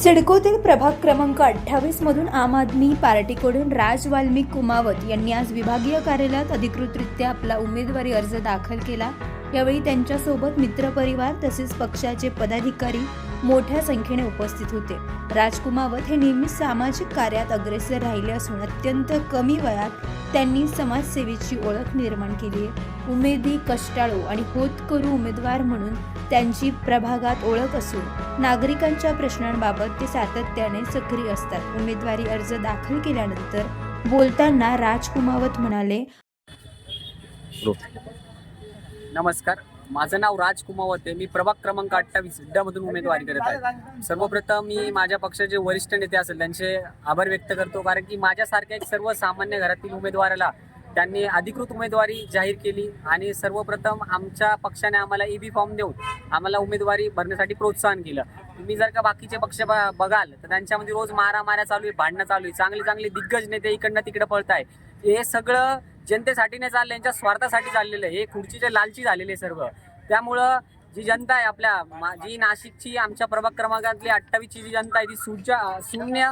सिडकोतील प्रभाग क्रमांक 28 मधून आम आदमी पार्टीकडून राज वाल्मिक कुमावत यांनी आज विभागीय कार्यालयात अधिकृतरित्या आपला उमेदवारी अर्ज दाखल केला। यावेळी त्यांच्यासोबत मित्रपरिवार तसेच पक्षाचे पदाधिकारी मोठ्या संख्येने उपस्थित होते। राज कुमावत हे नेहमी सामाजिक कार्यात अग्रेसर राहिले असून अत्यंत कमी वयात त्यांनी समाजसेवेची ओळख निर्माण केली आहे। उमेदी, कष्टाळू आणि होतकरू उमेदवार म्हणून त्यांची प्रभागात ओळख असून नागरिकांच्या प्रश्नांबाबत ते सातत्याने सक्रिय असतात। उमेदवारी अर्ज दाखल केल्यानंतर बोलताना राज कुमावत म्हणाले, नमस्कार, माझं नाव राज कुमावत आहे। मी प्रभाग क्रमांक 28 विद्यामधून उमेदवारी करत आहे। सर्वप्रथम मी माझ्या पक्षाचे वरिष्ठ नेते असेल त्यांचे आभार व्यक्त करतो, कारण की माझ्यासारख्या एक सर्वसामान्य घरातील उमेदवाराला त्यांनी अधिकृत उमेदवारी जाहीर केली आणि सर्वप्रथम आमच्या पक्षाने आम्हाला EB फॉर्म देऊन आम्हाला उमेदवारी भरण्यासाठी प्रोत्साहन केलं। तुम्ही जर का बाकीचे पक्ष बघाल तर त्यांच्यामध्ये रोज मारामाऱ्या चालू आहे, भांडणं चालू आहे, चांगले चांगले दिग्गज नेते इकडनं तिकडे पळत आहे। हे सगळं जनतेसाठी नाही चाललं, यांच्या स्वार्थासाठी चाललेलं आहे। हे खुर्चीचे लालची झालेले सर्व। त्यामुळं जी जनता आहे जी नाशिकची आमच्या प्रभाग क्रमांकातली 28ची जी जनता आहे ती शून्य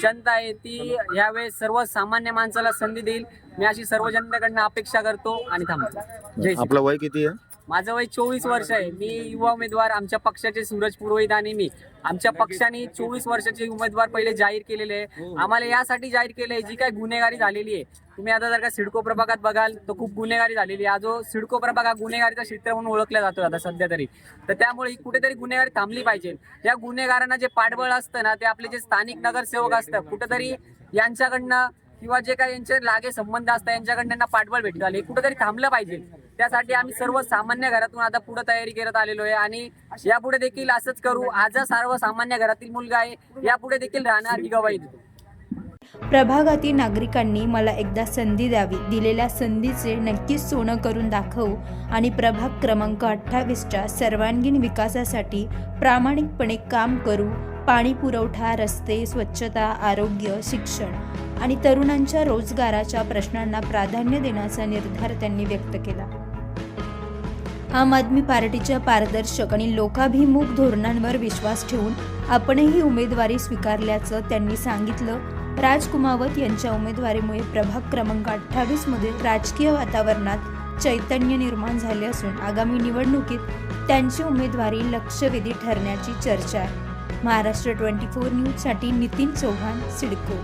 जनता आहे, ती यावेळेस सर्वसामान्य माणसाला संधी देईल, मी अशी सर्व जनतेकडनं अपेक्षा करतो आणि थांबतो। आपलं वय किती आहे? माझं वय 24 वर्ष आहे। मी युवा उमेदवार, आमच्या पक्षाचे सूरज पुरोहित आणि मी आमच्या पक्षाने 24 वर्षाचे उमेदवार पहिले जाहीर केलेले आहे। आम्हाला यासाठी जाहीर केले आहे, जी काय गुन्हेगारी झालेली आहे, तुम्ही आता जर का सिडको प्रभागात बघाल तर खूप गुन्हेगारी झालेली आहे। जो सिडको प्रभाग हा गुन्हेगारीचा क्षेत्र म्हणून ओळखला जातो आता सध्या तरी, तर त्यामुळे कुठेतरी गुन्हेगारी थांबली पाहिजे। या गुन्हेगारांना जे पाठबळ असतं ना, ते आपले जे स्थानिक नगरसेवक असतात, कुठेतरी यांच्याकडनं किंवा जे काही यांचे लागे संबंध असतात यांच्याकडनं पाठबळ भेटलं, हे कुठेतरी थांबलं पाहिजे। त्यासाठी आम्ही सर्व सामान्य घरातून आता पुढे तयारी करत आलेलो आहे आणि यापुढे देखील असंच करू। आज सर्वसामान्य घरातील मुलगा आहे, यापुढे देखील राहणार ही गवाही देतो। प्रभागातील नागरिकांनी मला एकदा संधी द्यावी, दिलेल्या संधीचे नक्कीच सोनं करून दाखवू आणि प्रभाग क्रमांक 28च्या सर्वांगीण विकासासाठी प्रामाणिकपणे काम करू। पाणी पुरवठा, रस्ते, स्वच्छता, आरोग्य, शिक्षण आणि तरुणांच्या रोजगाराच्या प्रश्नांना प्राधान्य देण्याचा निर्धार त्यांनी व्यक्त केला। आम आदमी पार्टीच्या पारदर्शक आणि लोकाभिमुख धोरणांवर विश्वास ठेवून आपणही उमेदवारी स्वीकारल्याचं त्यांनी सांगितलं। राज कुमावत यांच्या उमेदवारीमुळे प्रभाग क्रमांक 28 मधील राजकीय वातावरणात चैतन्य निर्माण झाले असून आगामी निवडणुकीत त्यांची उमेदवारी लक्षवेधी ठरण्याची चर्चा आहे। महाराष्ट्र 24 न्यूजसाठी नितीन चौहान, सिडको।